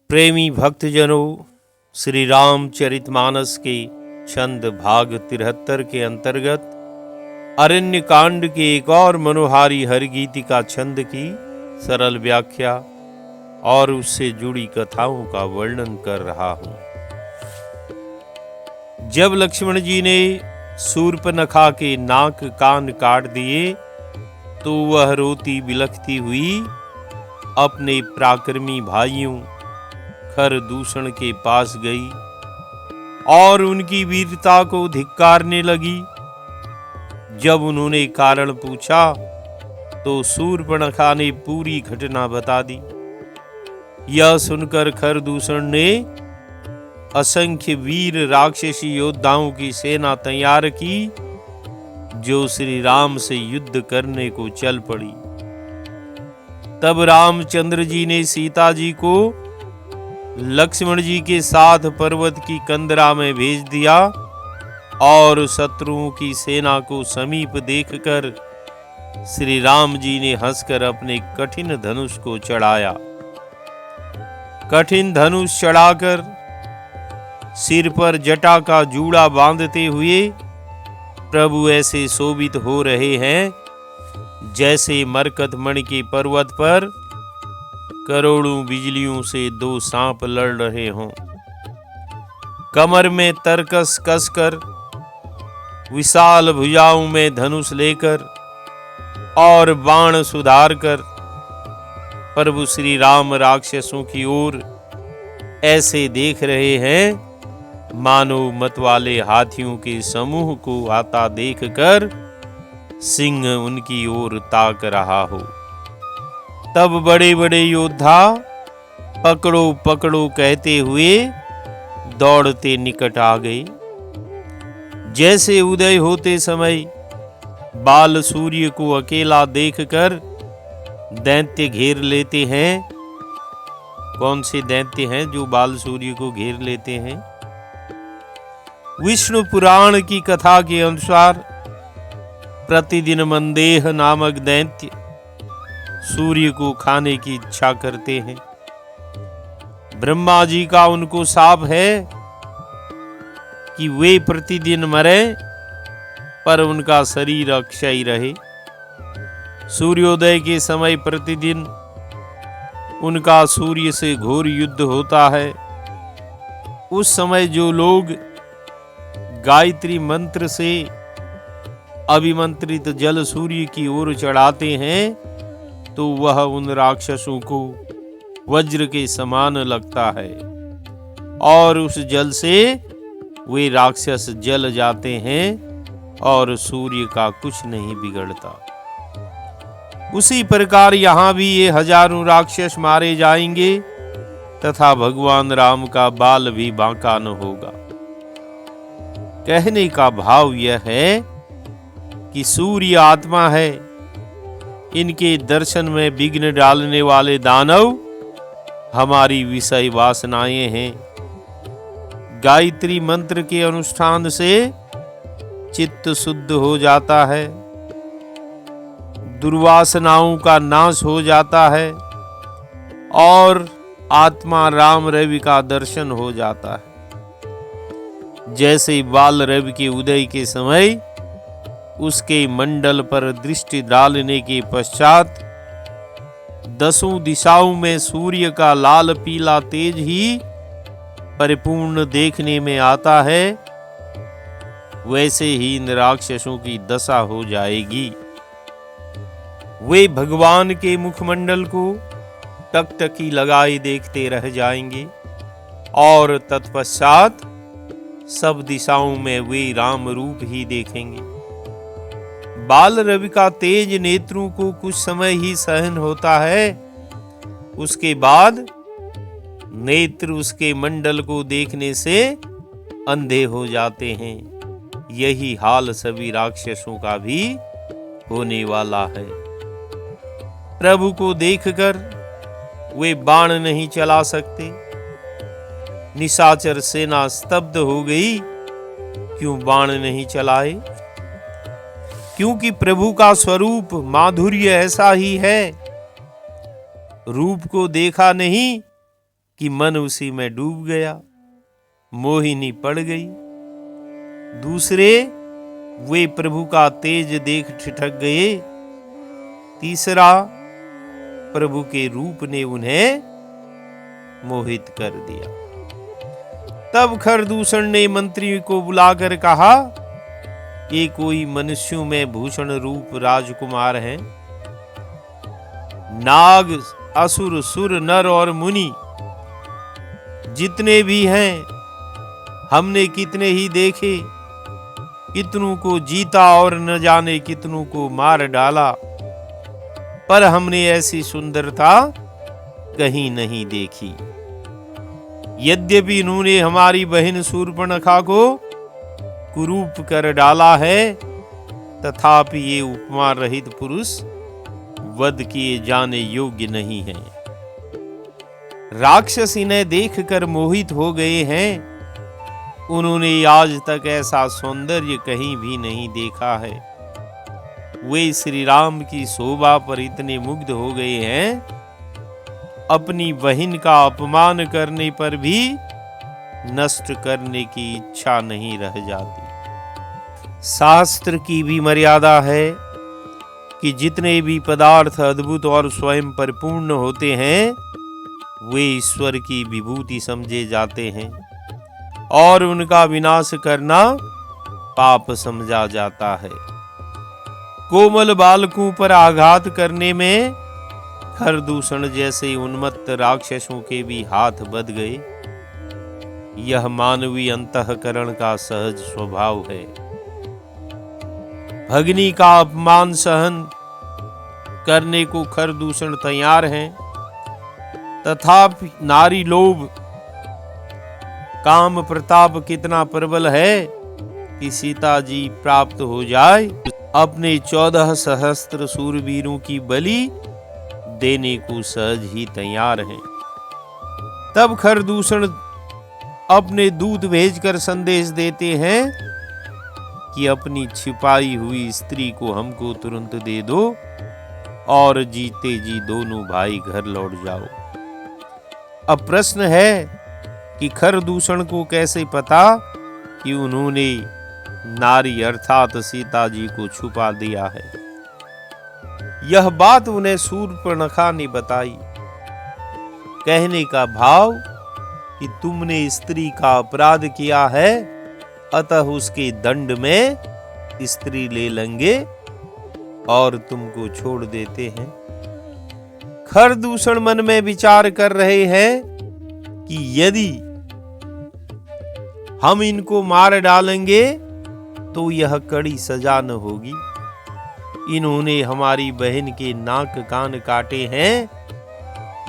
प्रेमी भक्तजनों, श्री रामचरितमानस के छंद भाग 73 के अंतर्गत अरण्य कांड के एक और मनोहारी हरगीति का छंद की सरल व्याख्या और उससे जुड़ी कथाओं का वर्णन कर रहा हूं। जब लक्ष्मण जी ने शूर्पणखा के नाक कान काट दिए तो वह रोती बिलखती हुई अपने पराक्रमी भाइयों खरदूषण के पास गई और उनकी वीरता को धिक्कारने लगी। जब उन्होंने कारण पूछा तो शूर्पणखा ने पूरी घटना बता दी। यह सुनकर खरदूषण ने असंख्य वीर राक्षसी योद्धाओं की सेना तैयार की जो श्री राम से युद्ध करने को चल पड़ी। तब रामचंद्र जी ने सीता जी को लक्ष्मण जी के साथ पर्वत की कंदरा में भेज दिया और शत्रुओं की सेना को समीप देखकर श्री राम जी ने हंसकर अपने कठिन धनुष को चढ़ाया। कठिन धनुष चढ़ाकर सिर पर जटा का जूड़ा बांधते हुए प्रभु ऐसे शोभित हो रहे हैं जैसे मरकतमणि के पर्वत पर करोड़ों बिजलियों से दो सांप लड़ रहे हों। कमर में तरकस कसकर, विशाल भुजाओं में धनुष लेकर और बाण सुधार कर प्रभु श्री राम राक्षसों की ओर ऐसे देख रहे हैं मानो मतवाले हाथियों के समूह को आता देखकर सिंह उनकी ओर ताक रहा हो। तब बड़े बड़े योद्धा पकड़ो पकड़ो कहते हुए दौड़ते निकट आ गए। जैसे उदय होते समय बाल सूर्य को अकेला देखकर दैत्य घेर लेते हैं। कौन से दैत्य हैं जो बाल सूर्य को घेर लेते हैं? विष्णु पुराण की कथा के अनुसार प्रतिदिन मंदेह नामक दैत्य सूर्य को खाने की इच्छा करते हैं। ब्रह्मा जी का उनको शाप है कि वे प्रतिदिन मरे पर उनका शरीर अक्षय रहे। सूर्योदय के समय प्रतिदिन उनका सूर्य से घोर युद्ध होता है। उस समय जो लोग गायत्री मंत्र से अभिमंत्रित जल सूर्य की ओर चढ़ाते हैं तो वह उन राक्षसों को वज्र के समान लगता है और उस जल से वे राक्षस जल जाते हैं और सूर्य का कुछ नहीं बिगड़ता। उसी प्रकार यहाँ भी ये हजारों राक्षस मारे जाएंगे तथा भगवान राम का बाल भी बांका न होगा। कहने का भाव यह है कि सूर्य आत्मा है। इनके दर्शन में विघ्न डालने वाले दानव हमारी विषय वासनाएं हैं। गायत्री मंत्र के अनुष्ठान से चित्त शुद्ध हो जाता है, दुर्वासनाओं का नाश हो जाता है और आत्मा राम रवि का दर्शन हो जाता है। जैसे बाल रवि के उदय के समय उसके मंडल पर दृष्टि डालने के पश्चात दसों दिशाओं में सूर्य का लाल पीला तेज ही परिपूर्ण देखने में आता है, वैसे ही इन राक्षसों की दशा हो जाएगी। वे भगवान के मुखमंडल को टकटकी लगाए देखते रह जाएंगे और तत्पश्चात सब दिशाओं में वे राम रूप ही देखेंगे। बाल रवि का तेज नेत्रों को कुछ समय ही सहन होता है, उसके बाद नेत्र उसके मंडल को देखने से अंधे हो जाते हैं। यही हाल सभी राक्षसों का भी होने वाला है। प्रभु को देखकर वे बाण नहीं चला सकते। निशाचर सेना स्तब्ध हो गई। क्यों बाण नहीं चलाए? क्योंकि प्रभु का स्वरूप माधुर्य ऐसा ही है। रूप को देखा नहीं कि मन उसी में डूब गया, मोहिनी पड़ गई। दूसरे, वे प्रभु का तेज देख ठिठक गए। तीसरा, प्रभु के रूप ने उन्हें मोहित कर दिया। तब खरदूषण ने मंत्री को बुलाकर कहा, ये कोई मनुष्यों में भूषण रूप राजकुमार हैं। नाग, असुर, सुर, नर और मुनि जितने भी हैं, हमने कितने ही देखे, कितनों को जीता और न जाने कितनों को मार डाला, पर हमने ऐसी सुंदरता कहीं नहीं देखी। यद्यपि इन्होंने हमारी बहन शूर्पणखा को कुरूप कर डाला है, तथापि ये उपमा रहित पुरुष वध किए जाने योग्य नहीं है। राक्षस इन्हें देखकर मोहित हो गए हैं। उन्होंने आज तक ऐसा सौंदर्य कहीं भी नहीं देखा है। वे श्री राम की शोभा पर इतने मुग्ध हो गए हैं, अपनी बहन का अपमान करने पर भी नष्ट करने की इच्छा नहीं रह जाती। शास्त्र की भी मर्यादा है कि जितने भी पदार्थ अद्भुत और स्वयं परिपूर्ण होते हैं, वे ईश्वर की विभूति समझे जाते हैं और उनका विनाश करना पाप समझा जाता है। कोमल बालकों पर आघात करने में खरदूषण जैसे उन्मत्त राक्षसों के भी हाथ बंध गए। यह मानवीय अंतःकरण का सहज स्वभाव है। भगनी का अपमान सहन करने को खरदूषण तैयार हैं, तथापि नारी लोभ, काम प्रताप कितना प्रबल है कि सीता जी प्राप्त हो जाए, अपने 14 सहस्त्र शूरवीरों की बलि देने को सहज ही तैयार हैं। तब खरदूषण अपने दूत भेजकर संदेश देते हैं कि अपनी छिपाई हुई स्त्री को हमको तुरंत दे दो और जीते जी दोनों भाई घर लौट जाओ। अब प्रश्न है कि खरदूषण को कैसे पता कि उन्होंने नारी अर्थात सीता जी को छुपा दिया है। यह बात उन्हें शूर्पणखा ने बताई। कहने का भाव कि तुमने स्त्री का अपराध किया है, अतः उसके दंड में स्त्री ले लेंगे और तुमको छोड़ देते हैं। खरदूषण मन में विचार कर रहे हैं कि यदि हम इनको मार डालेंगे तो यह कड़ी सजा न होगी। इन्होंने हमारी बहन के नाक कान काटे हैं।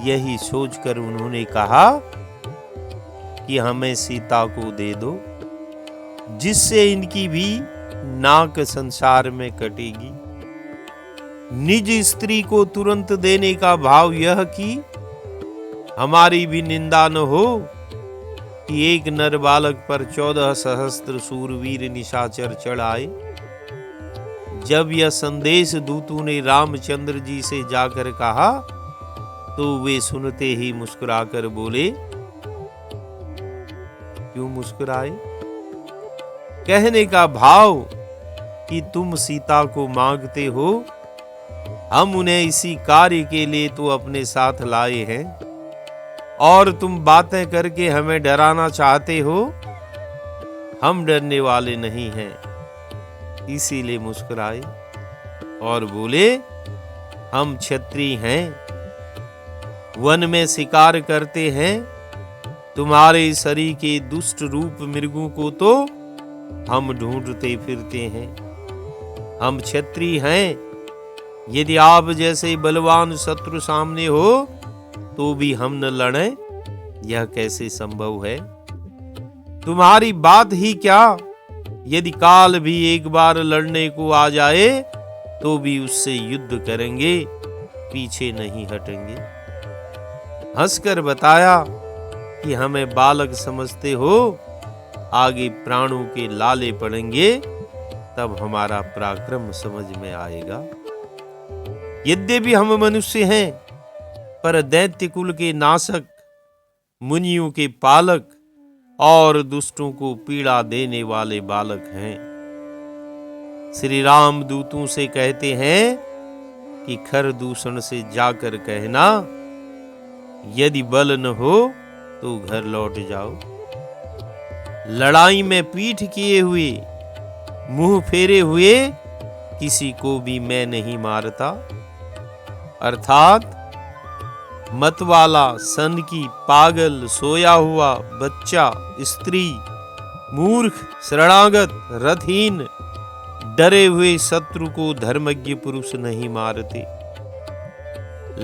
यही सोचकर उन्होंने कहा कि हमें सीता को दे दो, जिससे इनकी भी नाक संसार में कटेगी। निज स्त्री को तुरंत देने का भाव यह कि हमारी भी निंदा न हो कि एक नर बालक पर 14 सहस्त्र शूरवीर निशाचर चढ़ आए। जब यह संदेश दूतों ने रामचंद्र जी से जाकर कहा तो वे सुनते ही मुस्कुराकर बोले। क्यों मुस्कुराए? कहने का भाव कि तुम सीता को मांगते हो, हम उन्हें इसी कार्य के लिए तो अपने साथ लाए हैं और तुम बातें करके हमें डराना चाहते हो। हम डरने वाले नहीं हैं, इसीलिए मुस्कुराए और बोले, हम क्षत्रिय हैं, वन में शिकार करते हैं। तुम्हारे शरीर के दुष्ट रूप मृगों को तो हम ढूंढते फिरते हैं। हम क्षत्रिय हैं, यदि आप जैसे बलवान शत्रु सामने हो तो भी हम न लड़ें, यह कैसे संभव है? तुम्हारी बात ही क्या, यदि काल भी एक बार लड़ने को आ जाए तो भी उससे युद्ध करेंगे, पीछे नहीं हटेंगे। हंसकर बताया कि हमें बालक समझते हो, आगे प्राणों के लाले पड़ेंगे तब हमारा पराक्रम समझ में आएगा। यद्यपि हम मनुष्य हैं, पर दैत्य कुल के नाशक मुनियों के पालक और दुष्टों को पीड़ा देने वाले बालक हैं। श्री राम दूतों से कहते हैं कि खरदूषण से जाकर कहना, यदि बल न हो तो घर लौट जाओ। लड़ाई में पीठ किए हुए, मुंह फेरे हुए किसी को भी मैं नहीं मारता। अर्थात मतवाला, सनकी, पागल, सोया हुआ, बच्चा, स्त्री, मूर्ख, शरणागत, रथहीन, डरे हुए शत्रु को धर्मज्ञ पुरुष नहीं मारते।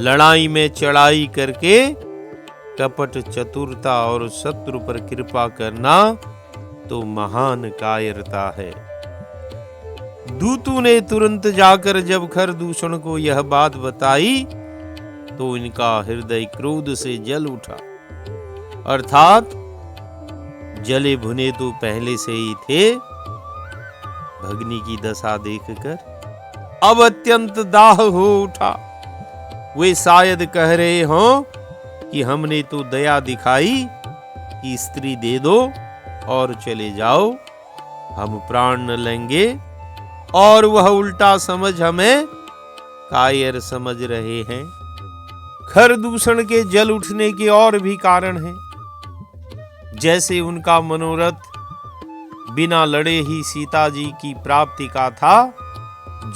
लड़ाई में चढ़ाई करके कपट, चतुरता और शत्रु पर कृपा करना तो महान कायरता है। दूतों ने तुरंत जाकर जब खरदूषण को यह बात बताई तो इनका हृदय क्रोध से जल उठा। अर्थात जले भुने तो पहले से ही थे, भगनी की दशा देखकर अब अत्यंत दाह हो उठा। वे शायद कह रहे हों कि हमने तो दया दिखाई कि स्त्री दे दो और चले जाओ, हम प्राण न लेंगे, और वह उल्टा समझ हमें कायर समझ रहे हैं। खरदूषण के जल उठने के और भी कारण हैं। जैसे उनका मनोरथ बिना लड़े ही सीता जी की प्राप्ति का था,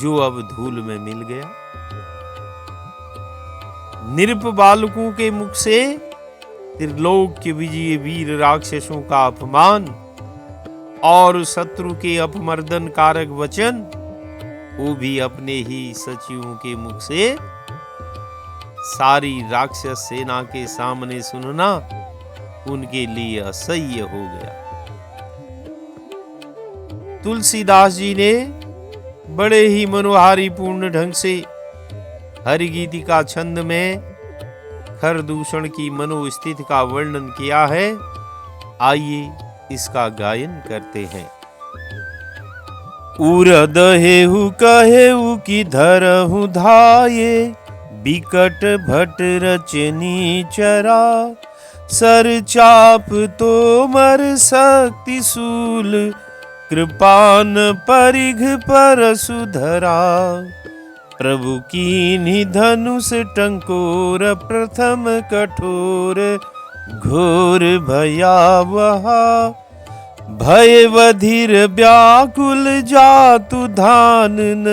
जो अब धूल में मिल गया। निरप बालकों के मुख से त्रिलोक के विजयी वीर राक्षसों का अपमान और शत्रु के अपमर्दन कारक वचन, वो भी अपने ही सचिवों के मुख से सारी राक्षस सेना के सामने सुनना उनके लिए असह्य हो गया। तुलसीदास जी ने बड़े ही मनोहारी पूर्ण ढंग से हरिगीतिका छंद में खरदूषण की मनोस्थिति का वर्णन किया है। आइए इसका गायन करते हैं। उरदहेहु कहेहु कि धरहु धाये, बिकट भट रचनी चरा, सर चाप तोमर शक्ति शूल, कृपान परिघ परशु धरा। प्रभु कीन्ही धनुष टंकोर, प्रथम कठोर घोर भयावहा। भय बधिर व्याकुल जातु धानन,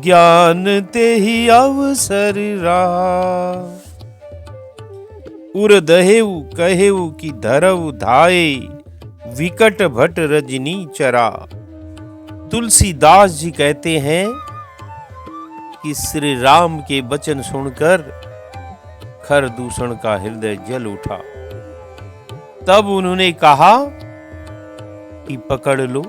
ज्ञान तेहि अवसर रहा। उरदहेउ कहेउ कि धरऊ धाये, विकट भट रजनी चरा। तुलसीदास जी कहते हैं कि श्री राम के वचन सुनकर खरदूषण का हृदय जल उठा। तब उन्होंने कहा कि पकड़ लो।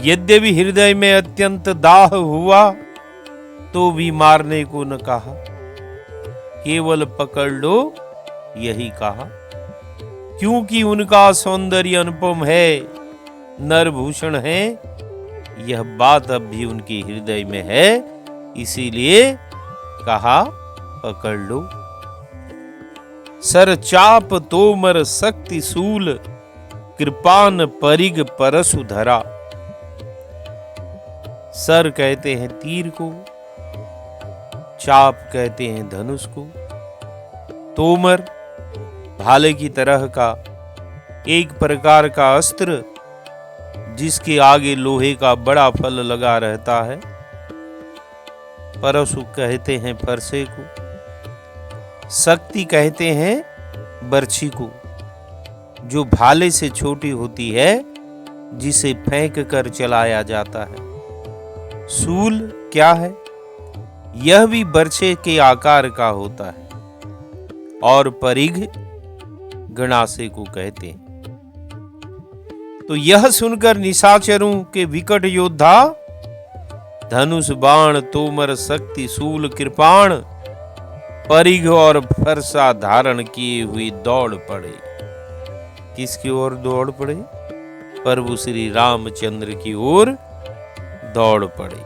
यद्यपि हृदय में अत्यंत दाह हुआ तो भी मारने को न कहा, केवल पकड़ लो यही कहा। क्योंकि उनका सौंदर्य अनुपम है, नरभूषण है, यह बात अब भी उनके हृदय में है, इसीलिए कहा पकड़ लो। सर चाप तोमर शक्ति शूल, कृपान परिग परशु धरा। सर कहते हैं तीर को, चाप कहते हैं धनुष को, तोमर भाले की तरह का एक प्रकार का अस्त्र जिसके आगे लोहे का बड़ा फल लगा रहता है। परशु कहते हैं फरसे को, शक्ति कहते हैं बर्छी को, जो भाले से छोटी होती है, जिसे फेंक कर चलाया जाता है। शूल क्या है? यह भी बर्छे के आकार का होता है। और परिघ गणासे को कहते हैं। तो यह सुनकर निशाचरों के विकट योद्धा धनुष बाण तोमर शक्ति शूल कृपाण परिघ और फरसा धारण किए हुए दौड़ पड़े। किसकी ओर दौड़ पड़े? प्रभु श्री रामचंद्र की ओर दौड़ पड़े।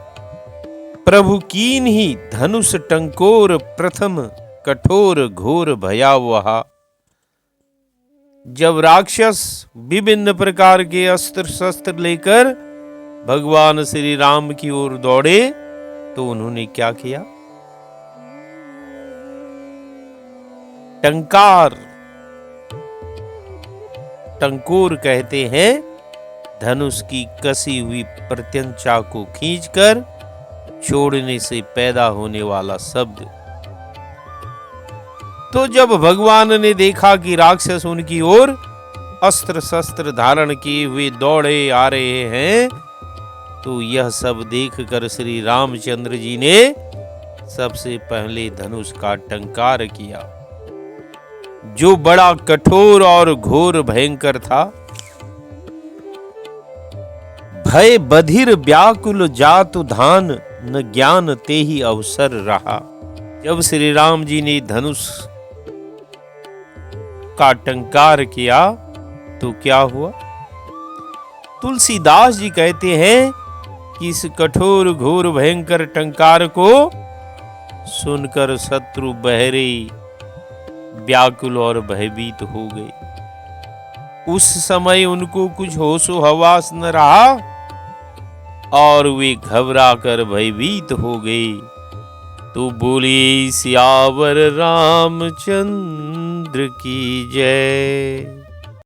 प्रभु कीन्ही धनुष टंकोर, प्रथम कठोर घोर भयावहा। जब राक्षस विभिन्न प्रकार के अस्त्र शस्त्र लेकर भगवान श्री राम की ओर दौड़े तो उन्होंने क्या किया? टंकार, टंकोर कहते हैं धनुष की कसी हुई प्रत्यंचा को खींचकर छोड़ने से पैदा होने वाला शब्द। तो जब भगवान ने देखा कि राक्षस उनकी ओर अस्त्र शस्त्र धारण किए हुए दौड़े आ रहे हैं, तो यह सब देखकर श्री रामचंद्र जी ने सबसे पहले धनुष का टंकार किया, जो बड़ा कठोर और घोर भयंकर था। भय बधिर व्याकुल जातु धान, न ज्ञान ते ही अवसर रहा। जब श्री राम जी ने धनुष का टंकार किया तो क्या हुआ? तुलसीदास जी कहते हैं कि इस कठोर घोर भयंकर टंकार को सुनकर शत्रु बहरे व्याकुल और भयभीत हो गए। उस समय उनको कुछ होशो हवास न रहा और वे घबरा कर भयभीत हो गए। तो बोले सियावर रामचंद्र की जय।